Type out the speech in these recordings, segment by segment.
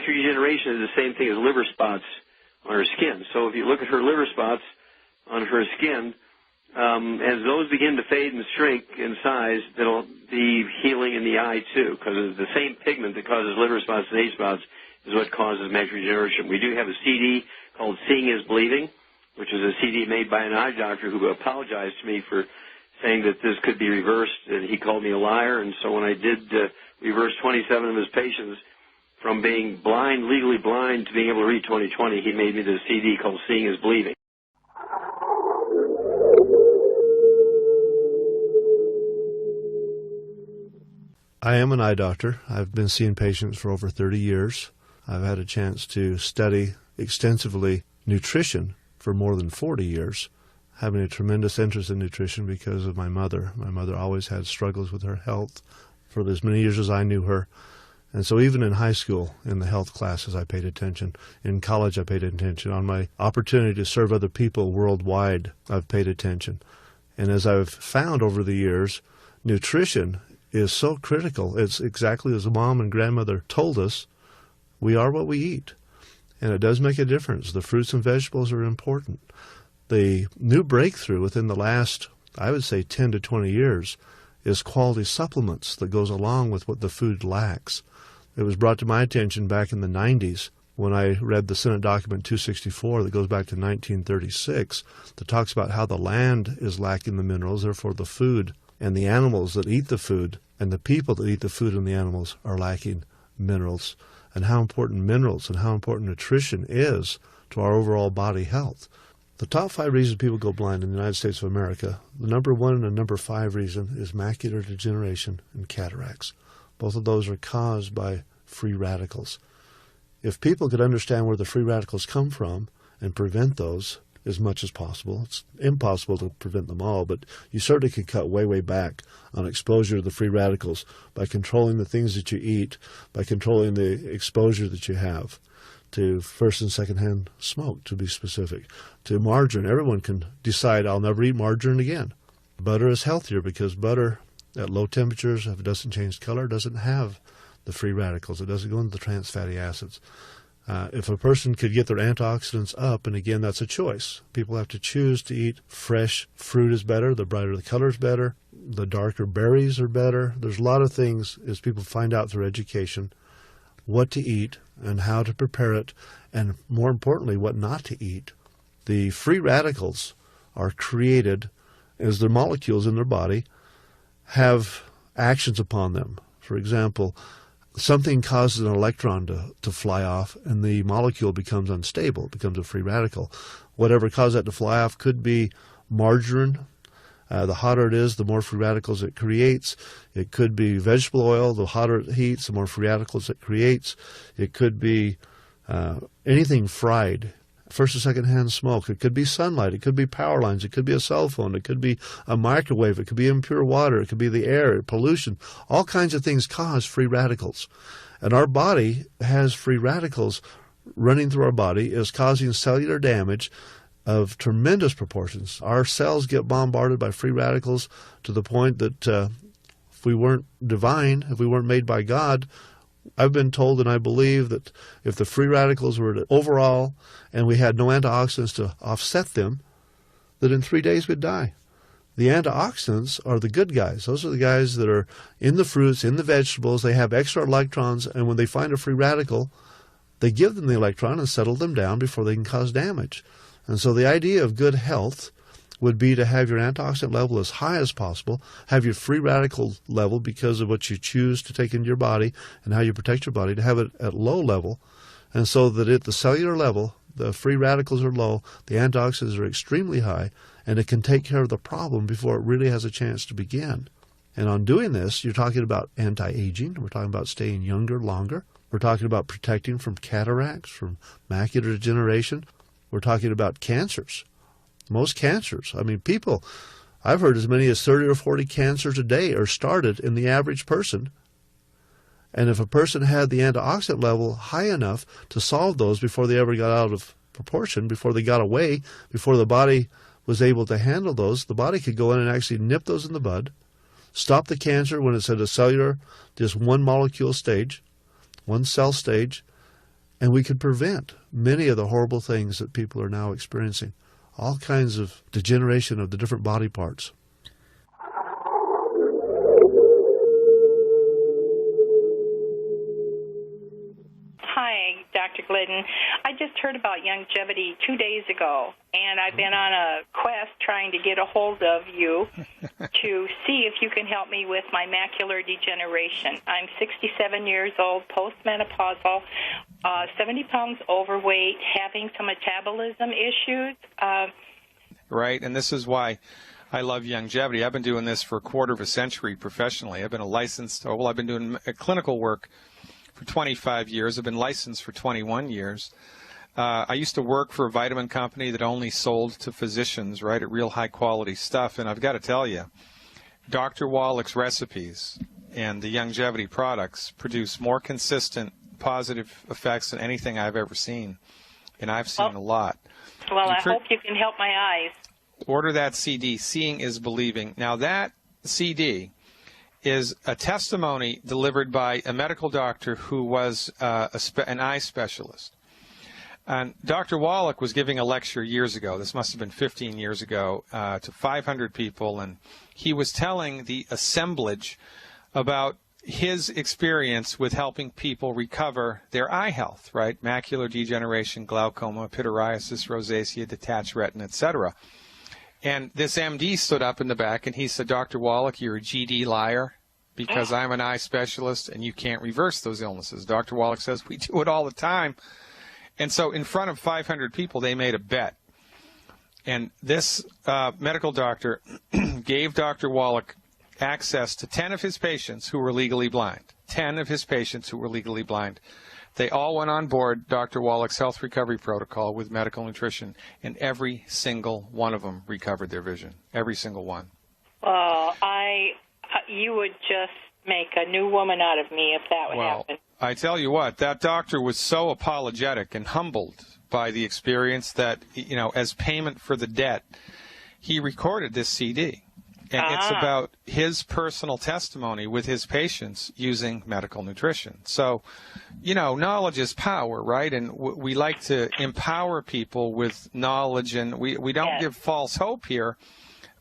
macular degeneration is the same thing as liver spots on her skin. So if you look at her liver spots on her skin, as those begin to fade and shrink in size, there'll be healing in the eye too, because the same pigment that causes liver spots and age spots is what causes macular degeneration. We do have a CD called Seeing is Believing, which is a CD made by an eye doctor who apologized to me for saying that this could be reversed, and he called me a liar. And so when I did reverse 27 of his patients from being blind, legally blind, to being able to read 20/20, he made me this CD called Seeing is Believing. I am an eye doctor. I've been seeing patients for over 30 years. I've had a chance to study extensively nutrition for more than 40 years, having a tremendous interest in nutrition because of my mother. My mother always had struggles with her health for as many years as I knew her. And so even in high school, in the health classes, I paid attention. In college, I paid attention. On my opportunity to serve other people worldwide, I've paid attention. And as I've found over the years, nutrition is so critical. It's exactly as Mom and Grandmother told us, we are what we eat. And it does make a difference. The fruits and vegetables are important. The new breakthrough within the last, I would say, 10 to 20 years is quality supplements that goes along with what the food lacks. It was brought to my attention back in the 90s when I read the Senate document 264 that goes back to 1936 that talks about how the land is lacking the minerals, therefore the food and the animals that eat the food and the people that eat the food and the animals are lacking minerals, and how important minerals and how important nutrition is to our overall body health. The top 5 reasons people go blind in the United States of America, the number 1 and the number 5 reason is macular degeneration and cataracts. Both of those are caused by free radicals. If people could understand where the free radicals come from and prevent those as much as possible, it's impossible to prevent them all, but you certainly could cut way, way back on exposure to the free radicals by controlling the things that you eat, by controlling the exposure that you have to first and second-hand smoke, to be specific, to margarine. Everyone can decide, I'll never eat margarine again. Butter is healthier because butter at low temperatures, if it doesn't change color, doesn't have the free radicals. It doesn't go into the trans fatty acids. If a person could get their antioxidants up, and again, that's a choice. People have to choose to eat fresh fruit is better, the brighter the color is better, the darker berries are better. There's a lot of things as people find out through education what to eat and how to prepare it, and more importantly, what not to eat. The free radicals are created as their molecules in their body have actions upon them. For example, something causes an electron to fly off, and the molecule becomes unstable. It becomes a free radical. Whatever caused that to fly off could be margarine. The hotter it is, the more free radicals it creates. It could be vegetable oil. The hotter it heats, the more free radicals it creates. It could be anything fried, first or second-hand smoke. It could be sunlight. It could be power lines. It could be a cell phone. It could be a microwave. It could be impure water. It could be the air, pollution. All kinds of things cause free radicals. And our body has free radicals running through our body, is causing cellular damage of tremendous proportions. Our cells get bombarded by free radicals to the point that if we weren't divine, if we weren't made by God, I've been told, and I believe, that if the free radicals were to overall and we had no antioxidants to offset them, that in 3 days we'd die. The antioxidants are the good guys. Those are the guys that are in the fruits, in the vegetables. They have extra electrons, and when they find a free radical, they give them the electron and settle them down before they can cause damage. And so the idea of good health would be to have your antioxidant level as high as possible, have your free radical level because of what you choose to take into your body and how you protect your body, to have it at low level, and so that at the cellular level, the free radicals are low, the antioxidants are extremely high, and it can take care of the problem before it really has a chance to begin. And on doing this, you're talking about anti-aging. We're talking about staying younger longer. We're talking about protecting from cataracts, from macular degeneration. We're talking about cancers. Most cancers. I mean, people, I've heard as many as 30 or 40 cancers a day are started in the average person. And if a person had the antioxidant level high enough to solve those before they ever got out of proportion, before they got away, before the body was able to handle those, the body could go in and actually nip those in the bud, stop the cancer when it's at a cellular, just one molecule stage, one cell stage, and we could prevent many of the horrible things that people are now experiencing, all kinds of degeneration of the different body parts. Hi, Dr. Glidden. I just heard about longevity 2 days ago, and I've been on a quest trying to get a hold of you to see if you can help me with my macular degeneration. I'm 67 years old, postmenopausal, 70 pounds overweight, having some metabolism issues. Right, and this is why I love longevity. I've been doing this for a quarter of a century professionally. I've been I've been doing clinical work for 25 years. I've been licensed for 21 years. I used to work for a vitamin company that only sold to physicians, right, at real high-quality stuff. And I've got to tell you, Dr. Wallach's recipes and the longevity products produce more consistent positive effects than anything I've ever seen. And I've seen a lot. Well, I hope you can help my eyes. Order that CD, Seeing is Believing. Now, that CD is a testimony delivered by a medical doctor who was an eye specialist. And Dr. Wallach was giving a lecture years ago, this must have been 15 years ago, to 500 people, and he was telling the assemblage about his experience with helping people recover their eye health, right? Macular degeneration, glaucoma, pityriasis, rosacea, detached retina, etc. And this MD stood up in the back and he said, Dr. Wallach, you're a GD liar because I'm an eye specialist and you can't reverse those illnesses. Dr. Wallach says, we do it all the time. And so in front of 500 people, they made a bet. And this medical doctor gave Dr. Wallach access to 10 of his patients who were legally blind. 10 of his patients who were legally blind. They all went on board Dr. Wallach's health recovery protocol with medical nutrition, and every single one of them recovered their vision. Every single one. You would just make a new woman out of me if that would happen. I tell you what, that doctor was so apologetic and humbled by the experience that, as payment for the debt, he recorded this CD. And it's about his personal testimony with his patients using medical nutrition. So, knowledge is power, right? And we like to empower people with knowledge, and we don't give false hope here,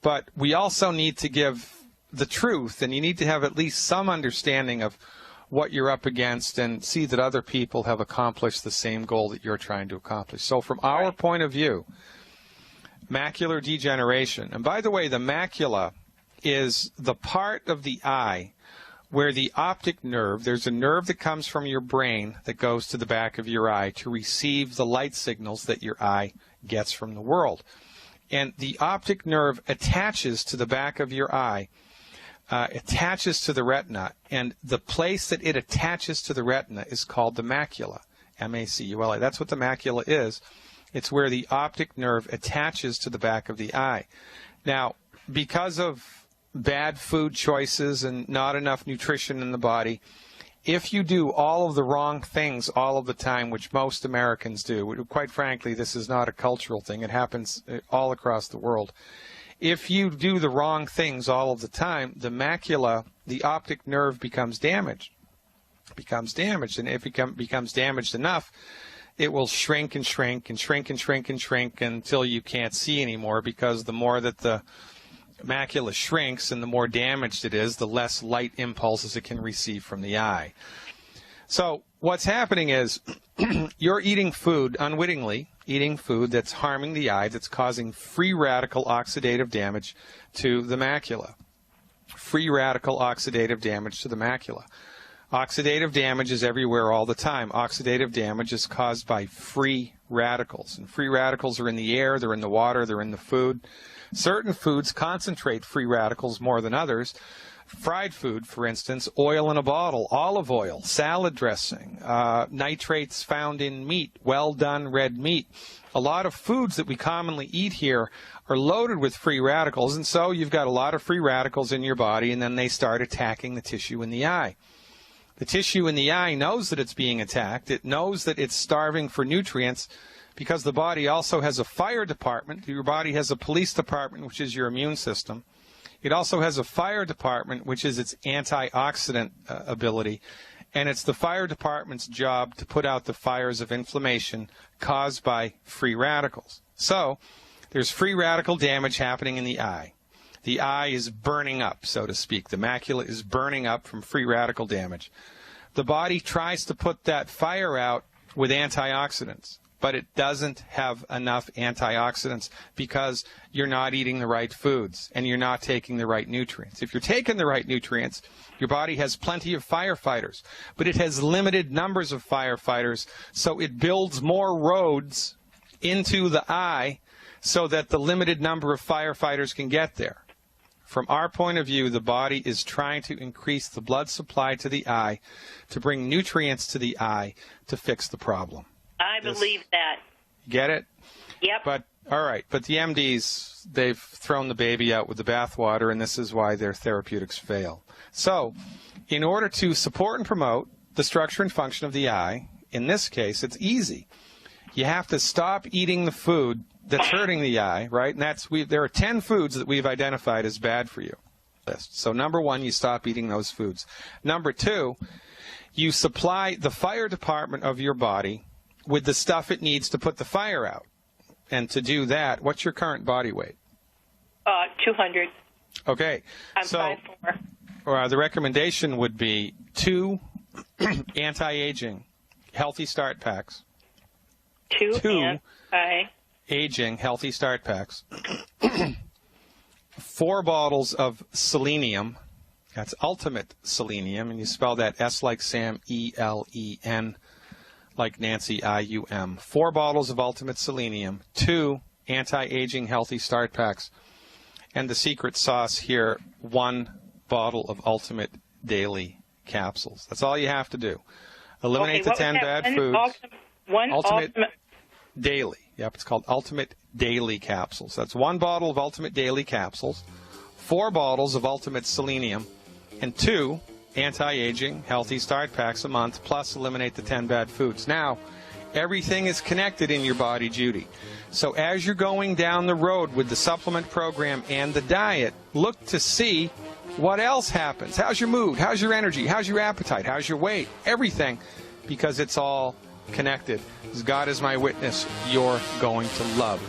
but we also need to give the truth, and you need to have at least some understanding of what you're up against and see that other people have accomplished the same goal that you're trying to accomplish. So from our point of view, macular degeneration. And by the way, the macula is the part of the eye where the optic nerve, there's a nerve that comes from your brain that goes to the back of your eye to receive the light signals that your eye gets from the world. And the optic nerve attaches to the back of your eye, attaches to the retina, and the place that it attaches to the retina is called the macula, M-A-C-U-L-A. That's what the macula is. It's where the optic nerve attaches to the back of the eye. Now, because of bad food choices and not enough nutrition in the body, if you do all of the wrong things all of the time, which most Americans do, quite frankly, this is not a cultural thing. It happens all across the world. If you do the wrong things all of the time, the macula, the optic nerve becomes damaged. And if it becomes damaged enough, it will shrink and shrink and shrink and shrink and shrink until you can't see anymore, because the more that the macula shrinks and the more damaged it is, the less light impulses it can receive from the eye. So what's happening is you're eating food, unwittingly eating food that's harming the eye, that's causing free radical oxidative damage to the macula. Free radical oxidative damage to the macula. Oxidative damage is everywhere all the time. Oxidative damage is caused by free radicals. And free radicals are in the air, they're in the water, they're in the food. Certain foods concentrate free radicals more than others. Fried food, for instance, oil in a bottle, olive oil, salad dressing, nitrates found in meat, well-done red meat. A lot of foods that we commonly eat here are loaded with free radicals, and so you've got a lot of free radicals in your body, and then they start attacking the tissue in the eye. The tissue in the eye knows that it's being attacked. It knows that it's starving for nutrients, because the body also has a fire department. Your body has a police department, which is your immune system. It also has a fire department, which is its antioxidant ability. And it's the fire department's job to put out the fires of inflammation caused by free radicals. So there's free radical damage happening in the eye. The eye is burning up, so to speak. The macula is burning up from free radical damage. The body tries to put that fire out with antioxidants, but it doesn't have enough antioxidants because you're not eating the right foods and you're not taking the right nutrients. If you're taking the right nutrients, your body has plenty of firefighters, but it has limited numbers of firefighters, so it builds more roads into the eye so that the limited number of firefighters can get there. From our point of view, the body is trying to increase the blood supply to the eye to bring nutrients to the eye to fix the problem. I believe that. Get it? Yep. But all right, but the MDs, they've thrown the baby out with the bathwater, and this is why their therapeutics fail. So, in order to support and promote the structure and function of the eye, in this case, it's easy. You have to stop eating the food that's hurting the eye, right? And there are 10 foods that we've identified as bad for you. So number 1, you stop eating those foods. Number 2, you supply the fire department of your body with the stuff it needs to put the fire out. And to do that, what's your current body weight? 200. Okay. I'm 5'4". The recommendation would be 2 anti-aging healthy start packs. 2 anti-aging healthy start packs. 4 bottles of selenium. That's ultimate selenium, and you spell that S like Sam, E-L-E-N, like Nancy, I-U-M. 4 bottles of ultimate selenium, 2 anti-aging healthy start packs, and the secret sauce here, 1 bottle of ultimate daily capsules. That's all you have to do. Eliminate the 10 bad foods. Ultimate daily. Yep, it's called ultimate daily capsules. That's 1 bottle of ultimate daily capsules, 4 bottles of ultimate selenium, and 2 anti-aging healthy start packs a month, plus eliminate the 10 bad foods. Now, everything is connected in your body, Judy. So as you're going down the road with the supplement program and the diet, look to see what else happens. How's your mood? How's your energy? How's your appetite? How's your weight? Everything, because it's all connected. As God is my witness, you're going to love